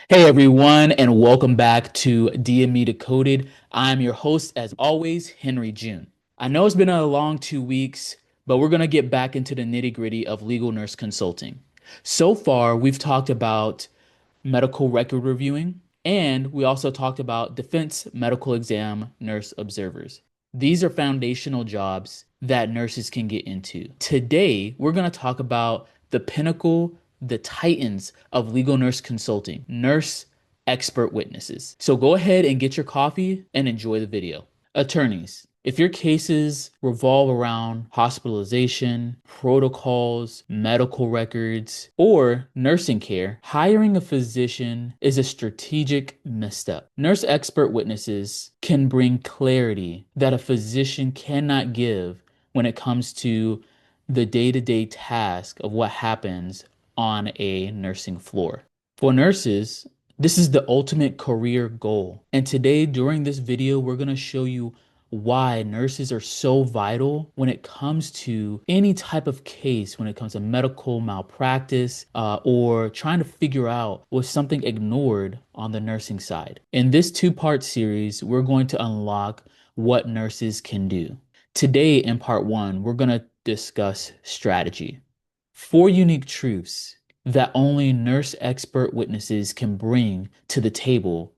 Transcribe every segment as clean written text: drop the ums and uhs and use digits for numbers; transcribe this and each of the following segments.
Hey everyone, and welcome back to DME Decoded. I'm your host, as always, Henry June. I know it's been a long 2 weeks, but we're going to get back into the nitty-gritty of legal nurse consulting. So far, we've talked about medical record reviewing, and we also talked about defense medical exam nurse observers. These are foundational jobs that nurses can get into. Today, we're going to talk about the pinnacle, the titans of legal nurse consulting, nurse expert witnesses. So go ahead and get your coffee and enjoy the video. Attorneys, if your cases revolve around hospitalization, protocols, medical records, or nursing care, hiring a physician is a strategic misstep. Nurse expert witnesses can bring clarity that a physician cannot give when it comes to the day-to-day task of what happens on a nursing floor. For nurses, this is the ultimate career goal. And today, during this video, we're going to show you why nurses are so vital when it comes to any type of case, when it comes to medical malpractice, or trying to figure out was something ignored on the nursing side. In this two-part series, we're going to unlock what nurses can do. Today, in part one, we're going to discuss strategy. 4 unique truths that only nurse expert witnesses can bring to the table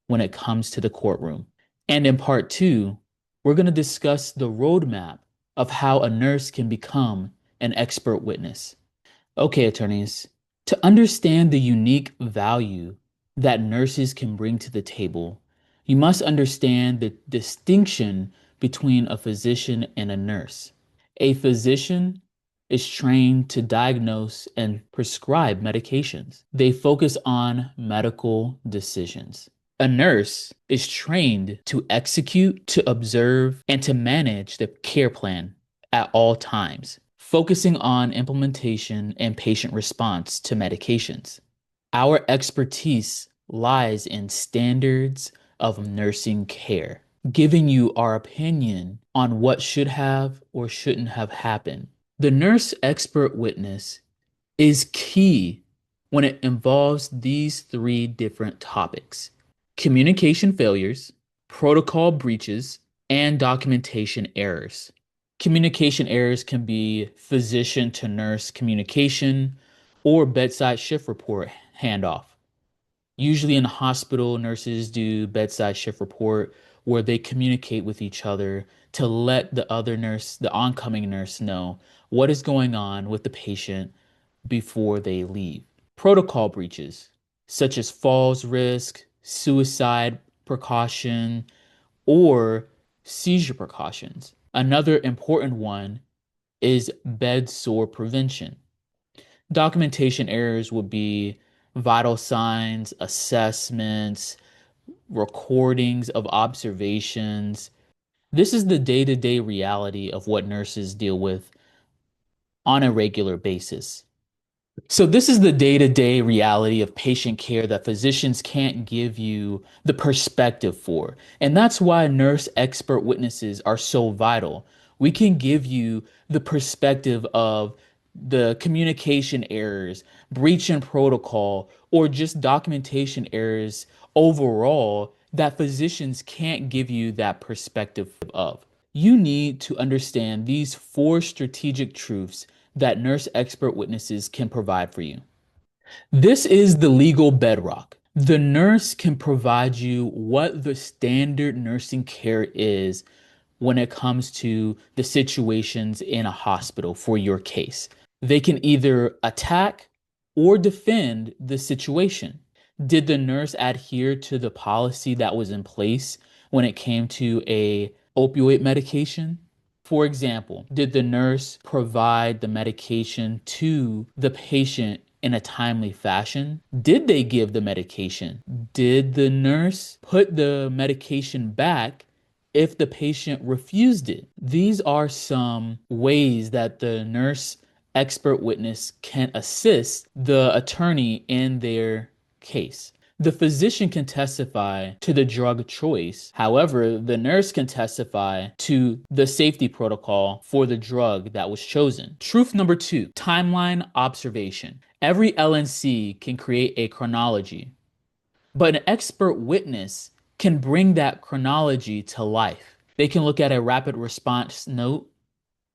when it comes to the courtroom. And in part two, we're going to discuss the roadmap of how a nurse can become an expert witness. Okay, attorneys, to understand the unique value that nurses can bring to the table, you must understand the distinction between a physician and a nurse. A physician is trained to diagnose and prescribe medications. They focus on medical decisions. A nurse is trained to execute, to observe, and to manage the care plan at all times, focusing on implementation and patient response to medications. Our expertise lies in standards of nursing care, giving you our opinion on what should have or shouldn't have happened. The nurse expert witness is key when it involves these three different topics: communication failures, protocol breaches, and documentation errors. Communication errors can be physician to nurse communication or bedside shift report handoff. Usually in a hospital, nurses do bedside shift report where they communicate with each other to let the other nurse, the oncoming nurse, know what is going on with the patient before they leave. Protocol breaches, such as falls risk, suicide precaution, or seizure precautions. Another important one is bed sore prevention. Documentation errors would be vital signs, assessments, recordings of observations. This is the day-to-day reality of what nurses deal with on a regular basis. So this is the day-to-day reality of patient care that physicians can't give you the perspective for. And that's why nurse expert witnesses are so vital. We can give you the perspective of the communication errors, breach in protocol, or just documentation errors overall that physicians can't give you that perspective of. You need to understand these four strategic truths that nurse expert witnesses can provide for you. This is the legal bedrock. The nurse can provide you what the standard nursing care is when it comes to the situations in a hospital for your case. They can either attack or defend the situation. Did the nurse adhere to the policy that was in place when it came to a opioid medication? For example, did the nurse provide the medication to the patient in a timely fashion? Did they give the medication? Did the nurse put the medication back if the patient refused it? These are some ways that the nurse expert witness can assist the attorney in their case. The physician can testify to the drug choice. However, the nurse can testify to the safety protocol for the drug that was chosen. Truth number two, timeline observation. Every LNC can create a chronology. But an expert witness can bring that chronology to life. They can look at a rapid response note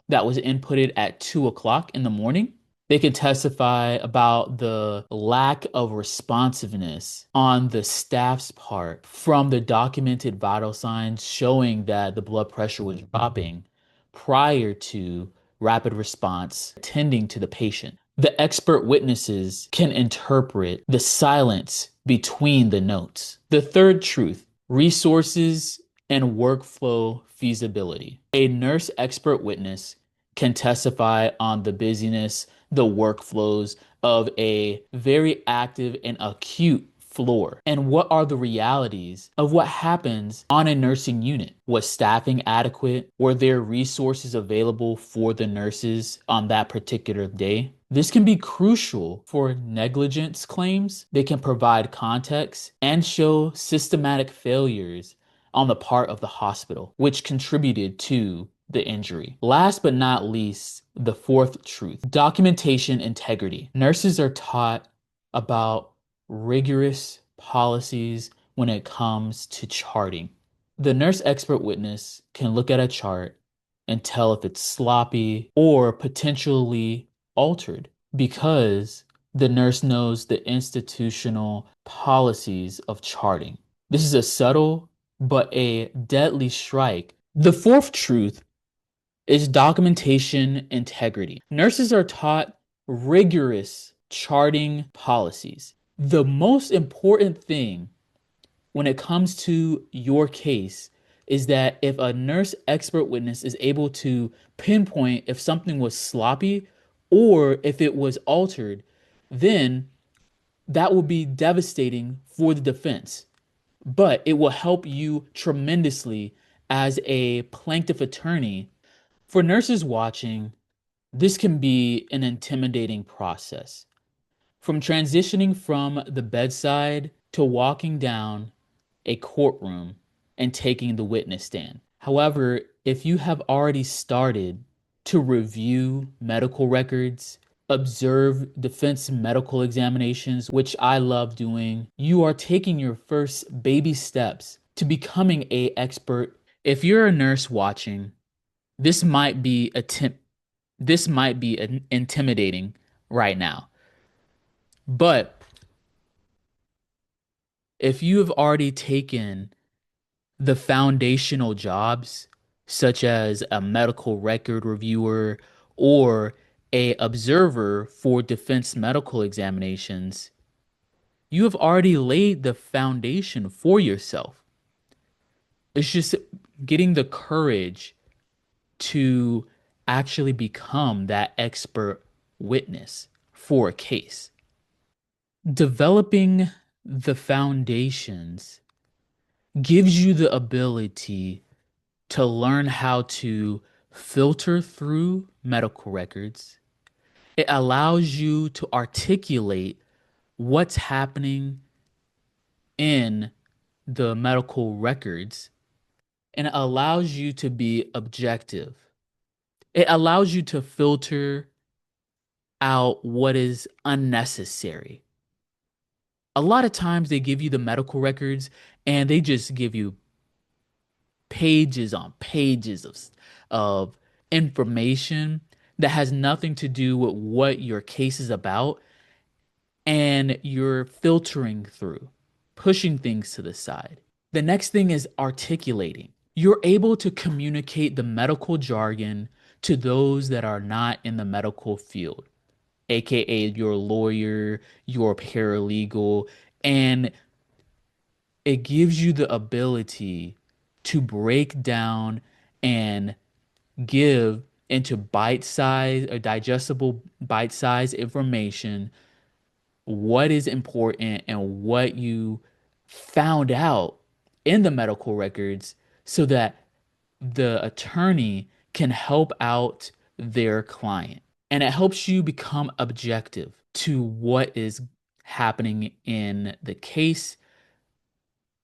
that was inputted at 2 o'clock in the morning. They can testify about the lack of responsiveness on the staff's part from the documented vital signs showing that the blood pressure was dropping prior to rapid response attending to the patient. The expert witnesses can interpret the silence between the notes. The third truth, resources and workflow feasibility. A nurse expert witness can testify on the busyness, the workflows of a very active and acute floor. And what are the realities of what happens on a nursing unit? Was staffing adequate? Were there resources available for the nurses on that particular day? This can be crucial for negligence claims. They can provide context and show systematic failures on the part of the hospital, which contributed to the injury. Last but not least, the fourth truth, documentation integrity. Nurses are taught about rigorous policies when it comes to charting. The nurse expert witness can look at a chart and tell if it's sloppy or potentially altered because the nurse knows the institutional policies of charting. This is a subtle but a deadly strike. The fourth truth is documentation integrity. Nurses are taught rigorous charting policies. The most important thing when it comes to your case is that if a nurse expert witness is able to pinpoint if something was sloppy or if it was altered, then that will be devastating for the defense. But it will help you tremendously as a plaintiff attorney. For nurses watching, this can be an intimidating process. From transitioning from the bedside to walking down a courtroom and taking the witness stand. However, if you have already started to review medical records, observe defense medical examinations, which I love doing, you are taking your first baby steps to becoming an expert. If you're a nurse watching, this might be a this might be intimidating right now. But if you have already taken the foundational jobs, such as a medical record reviewer or a observer for defense medical examinations, you have already laid the foundation for yourself. It's just getting the courage to actually become that expert witness for a case. Developing the foundations gives you the ability to learn how to filter through medical records. It allows you to articulate what's happening in the medical records, and it allows you to be objective. It allows you to filter out what is unnecessary. A lot of times they give you the medical records and they just give you pages on pages of information that has nothing to do with what your case is about, and you're filtering through, pushing things to the side. The next thing is articulating. You're able to communicate the medical jargon to those that are not in the medical field, aka your lawyer, your paralegal, and it gives you the ability to break down and give into bite size or digestible bite size information what is important and what you found out in the medical records so that the attorney can help out their client. And it helps you become objective to what is happening in the case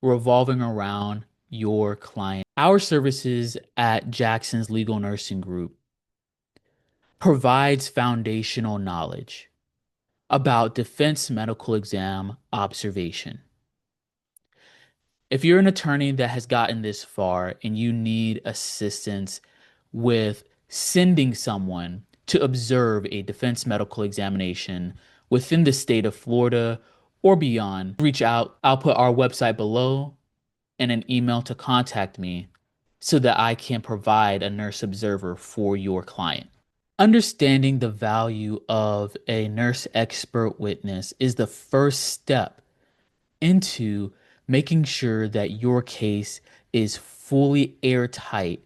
revolving around your client. Our services at Jackson's Legal Nursing Group provides foundational knowledge about defense medical exam observation. If you're an attorney that has gotten this far and you need assistance with sending someone to observe a defense medical examination within the state of Florida or beyond, reach out. I'll put our website below and an email to contact me so that I can provide a nurse observer for your client. Understanding the value of a nurse expert witness is the first step into making sure that your case is fully airtight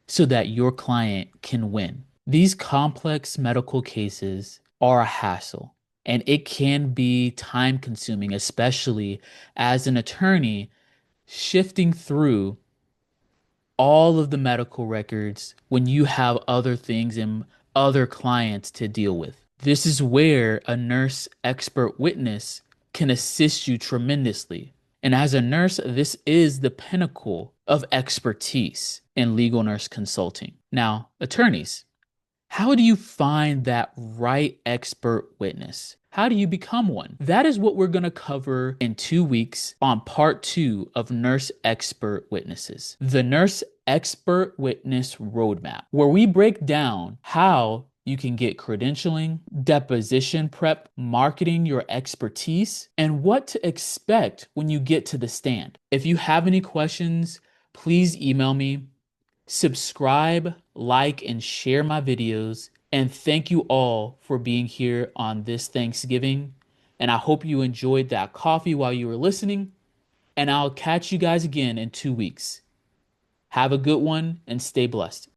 so that your client can win. These complex medical cases are a hassle and it can be time consuming, especially as an attorney shifting through all of the medical records when you have other things and other clients to deal with. This is where a nurse expert witness can assist you tremendously. And as a nurse, this is the pinnacle of expertise in legal nurse consulting. Now, attorneys, how do you find that right expert witness? How do you become one? That is what we're going to cover in 2 weeks on part 2 of Nurse Expert Witnesses, the Nurse Expert Witness Roadmap, where we break down how you can get credentialing, deposition prep, marketing your expertise, and what to expect when you get to the stand. If you have any questions, please email me. Subscribe, like, and share my videos. And thank you all for being here on this Thanksgiving. And I hope you enjoyed that coffee while you were listening. And I'll catch you guys again in 2 weeks. Have a good one and stay blessed.